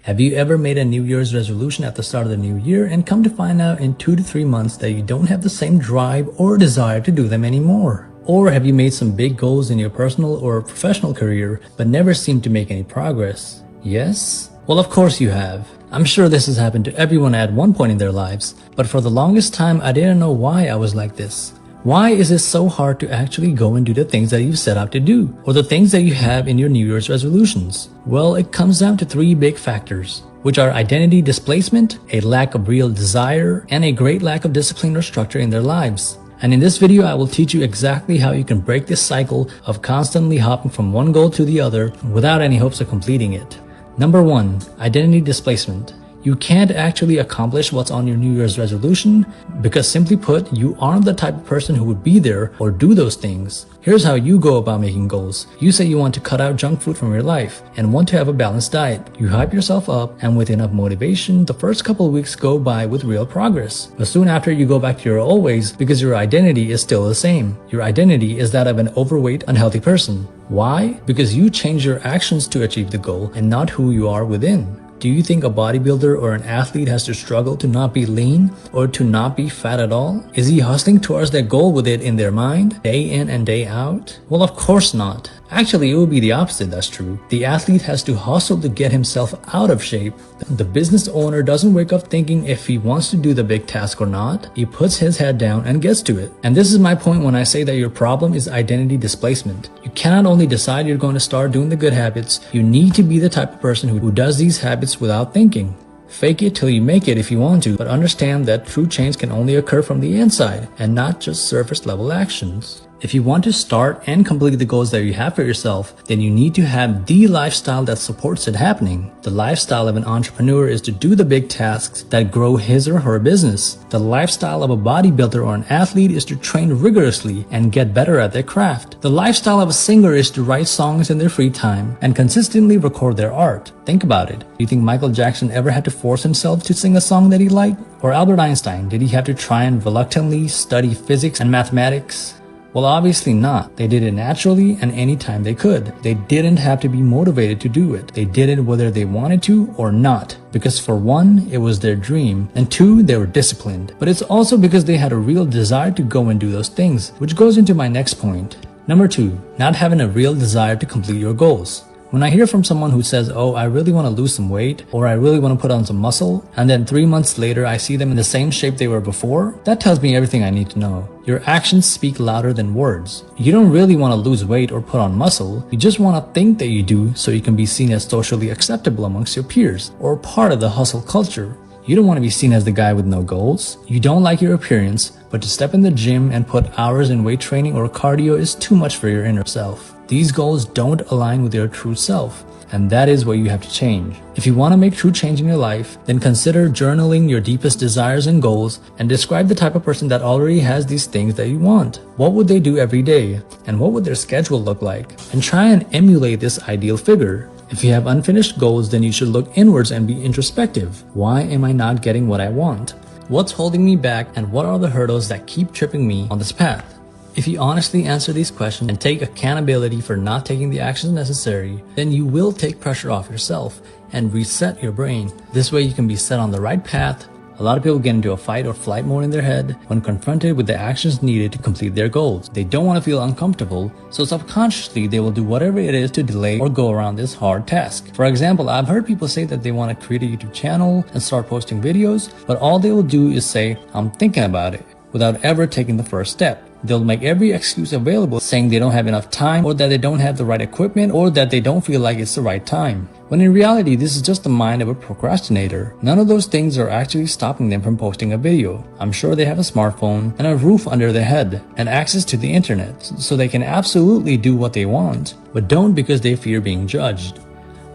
Have you ever made a New Year's resolution at the start of the new year and come to find out in 2 to 3 months that you don't have the same drive or desire to do them anymore? Or have you made some big goals in your personal or professional career but never seemed to make any progress? Yes? Well, of course you have. I'm sure this has happened to everyone at one point in their lives, but for the longest time I didn't know why I was like this. Why is it so hard to actually go and do the things that you've set out to do, or the things that you have in your New Year's resolutions? Well, it comes down to 3 big factors, which are identity displacement, a lack of real desire, and a great lack of discipline or structure in their lives. And in this video, I will teach you exactly how you can break this cycle of constantly hopping from one goal to the other without any hopes of completing it. Number 1, identity displacement. You can't actually accomplish what's on your New Year's resolution because, simply put, you aren't the type of person who would be there or do those things. Here's how you go about making goals. You say you want to cut out junk food from your life and want to have a balanced diet. You hype yourself up, and with enough motivation, the first couple of weeks go by with real progress. But soon after, you go back to your old ways because your identity is still the same. Your identity is that of an overweight, unhealthy person. Why? Because you change your actions to achieve the goal and not who you are within. Do you think a bodybuilder or an athlete has to struggle to not be lean or to not be fat at all? Is he hustling towards that goal with it in their mind, day in and day out? Well, of course not. Actually, it would be the opposite that's true. The athlete has to hustle to get himself out of shape. The business owner doesn't wake up thinking if he wants to do the big task or not. He puts his head down and gets to it. And this is my point when I say that your problem is identity displacement. You cannot only decide you're going to start doing the good habits, you need to be the type of person who does these habits without thinking. Fake it till you make it if you want to, but understand that true change can only occur from the inside and not just surface level actions. If you want to start and complete the goals that you have for yourself, then you need to have the lifestyle that supports it happening. The lifestyle of an entrepreneur is to do the big tasks that grow his or her business. The lifestyle of a bodybuilder or an athlete is to train rigorously and get better at their craft. The lifestyle of a singer is to write songs in their free time and consistently record their art. Think about it. Do you think Michael Jackson ever had to force himself to sing a song that he liked? Or Albert Einstein, did he have to try and reluctantly study physics and mathematics? Well, obviously not. They did it naturally and anytime they could. They didn't have to be motivated to do it. They did it whether they wanted to or not. Because for one, it was their dream, and 2, they were disciplined. But it's also because they had a real desire to go and do those things, which goes into my next point. Number 2, not having a real desire to complete your goals. When I hear from someone who says, oh, I really want to lose some weight, or I really want to put on some muscle, and then 3 months later I see them in the same shape they were before, that tells me everything I need to know. Your actions speak louder than words. You don't really want to lose weight or put on muscle, you just want to think that you do so you can be seen as socially acceptable amongst your peers, or part of the hustle culture. You don't want to be seen as the guy with no goals. You don't like your appearance, but to step in the gym and put hours in weight training or cardio is too much for your inner self. These goals don't align with your true self, and that is what you have to change. If you want to make true change in your life, then consider journaling your deepest desires and goals and describe the type of person that already has these things that you want. What would they do every day? And what would their schedule look like? And try and emulate this ideal figure. If you have unfinished goals, then you should look inwards and be introspective. Why am I not getting what I want? What's holding me back, and what are the hurdles that keep tripping me on this path? If you honestly answer these questions and take accountability for not taking the actions necessary, then you will take pressure off yourself and reset your brain. This way you can be set on the right path. A lot of people get into a fight or flight mode in their head when confronted with the actions needed to complete their goals. They don't want to feel uncomfortable, so subconsciously they will do whatever it is to delay or go around this hard task. For example, I've heard people say that they want to create a YouTube channel and start posting videos, but all they will do is say, I'm thinking about it, without ever taking the first step. They'll make every excuse available, saying they don't have enough time, or that they don't have the right equipment, or that they don't feel like it's the right time. When in reality, this is just the mind of a procrastinator. None of those things are actually stopping them from posting a video. I'm sure they have a smartphone and a roof under their head and access to the internet, so they can absolutely do what they want, but don't because they fear being judged.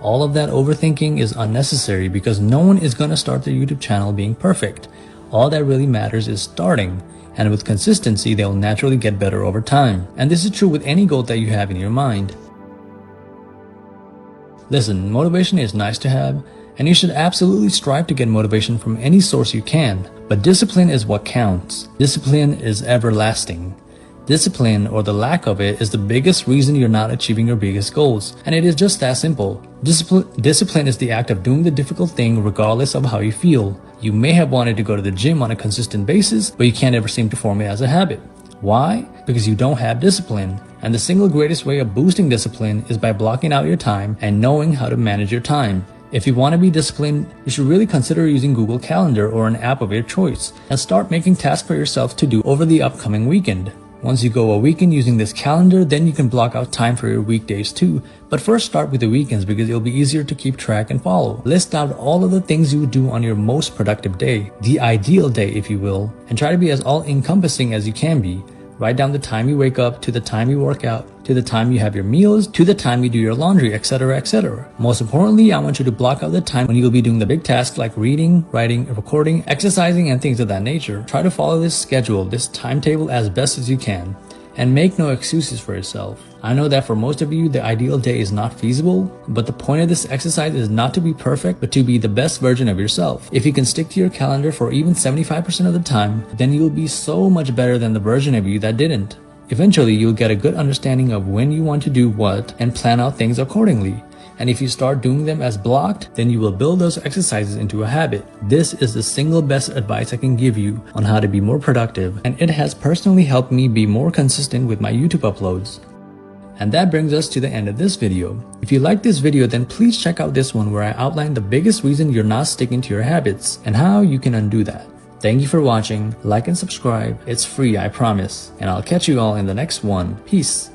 All of that overthinking is unnecessary because no one is going to start their YouTube channel being perfect. All that really matters is starting. And with consistency, they'll naturally get better over time. And this is true with any goal that you have in your mind. Listen, motivation is nice to have, and you should absolutely strive to get motivation from any source you can. But discipline is what counts. Discipline is everlasting. Discipline, or the lack of it, is the biggest reason you're not achieving your biggest goals. And it is just that simple. Discipline is the act of doing the difficult thing regardless of how you feel. You may have wanted to go to the gym on a consistent basis, but you can't ever seem to form it as a habit. Why? Because you don't have discipline. And the single greatest way of boosting discipline is by blocking out your time and knowing how to manage your time. If you want to be disciplined, you should really consider using Google Calendar or an app of your choice and start making tasks for yourself to do over the upcoming weekend. Once you go a weekend using this calendar, then you can block out time for your weekdays too. But first start with the weekends because it'll be easier to keep track and follow. List out all of the things you would do on your most productive day, the ideal day if you will, and try to be as all-encompassing as you can be. Write down the time you wake up, to the time you work out, to the time you have your meals, to the time you do your laundry, etc., etc. Most importantly, I want you to block out the time when you'll be doing the big tasks like reading, writing, recording, exercising, and things of that nature. Try to follow this schedule, this timetable as best as you can, and make no excuses for yourself. I know that for most of you, the ideal day is not feasible, but the point of this exercise is not to be perfect, but to be the best version of yourself. If you can stick to your calendar for even 75% of the time, then you'll be so much better than the version of you that didn't. Eventually, you'll get a good understanding of when you want to do what and plan out things accordingly. And if you start doing them as blocked, then you will build those exercises into a habit. This is the single best advice I can give you on how to be more productive, and it has personally helped me be more consistent with my YouTube uploads. And that brings us to the end of this video. If you like this video, then please check out this one where I outline the biggest reason you're not sticking to your habits and how you can undo that. Thank you for watching. Like and subscribe. It's free, I promise. And I'll catch you all in the next one. Peace.